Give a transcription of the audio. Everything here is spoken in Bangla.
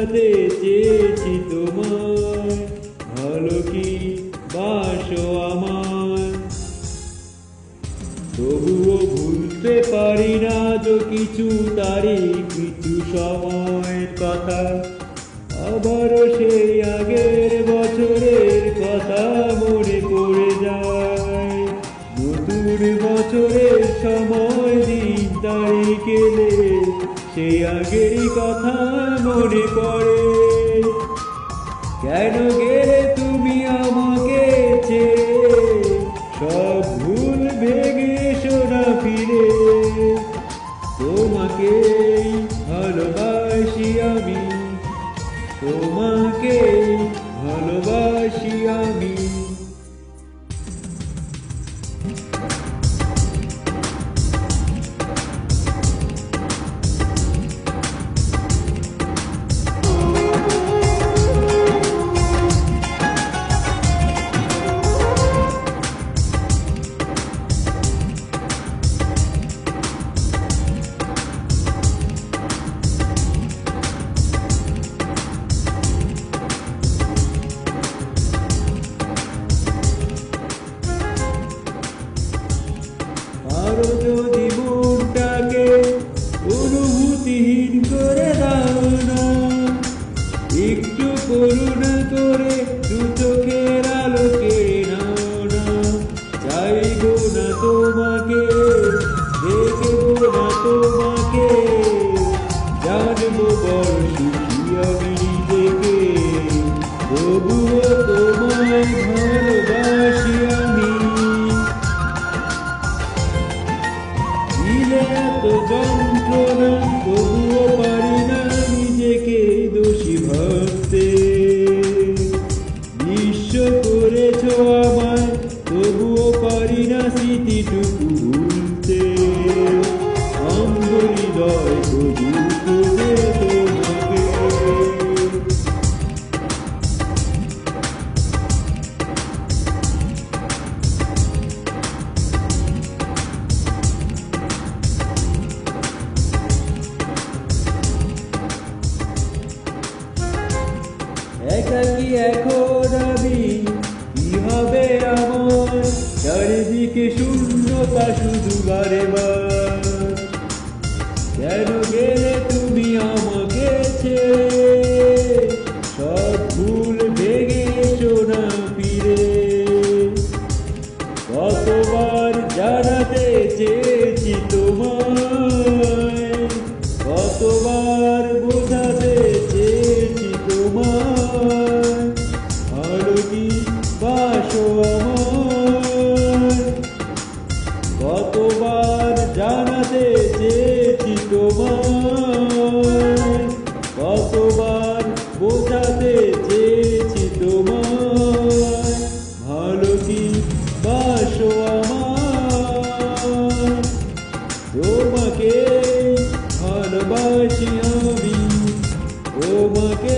বোঝাতে চেয়েছি তোমায়, ভালো কি বাসো আমায়। তবুও ভুলতে পারি না যে কিছু তারিখ, কিছু সময়ের কথা। আবারও সেই আগের বছরের কথা মনে পড়ে যায়। নতুন বছরের সময়, দিন তারিখ এলে সেই আগেরই কথা মনে পড়ে। কেন গেলে তুমি আমাকে ছেড়ে, সব ভুল ভেঙে এসো না ফিরে। তোমাকেই ভালোবাসি আমি, তোমাকেই ভালোবাসি আমি। আরো যদি মনটাকে অনুভূতিহীন করে দাও না, একটু করুণা করে দু চোখের আলো কেড়ে নাও না। চাইবো না তোমাকে, দেখবো না তোমাকে, জানবো বড় সুখী আমি নিজেকে। তবুও তোমায় ভালোবাসি আমি। দিলে এত যন্ত্রণা, তবুও পারি না নিজেকে দোষী ভাবতে। বিশ্ব করেছ আমায়, তবুও পারি না স্মৃতিটুকু ভুলতে। অন্ধ হৃদয় তবু খোঁজে তোমাকে। একাকী এখন আমি, কি হবে আমার? চারিদিকে শূন্যতা শুধু বারে বার। কেন গেলে তুমি আমাকে ছেড়ে, সব ভুল ভেঙে এসো না ফিরে। কতবার জানাতে চেয়েছি তোমায়, কতবার বোঝাতে চেয়েছি তোমায়, ভালো কি বাসো আমায়। কতবার জানাতে চেয়েছি তোমায়, কতবার বোঝাতে চেয়েছি তোমায়, ভালো কি বাসো আমায়। তোমাকে ভালোবাসি আমি, তোমাকে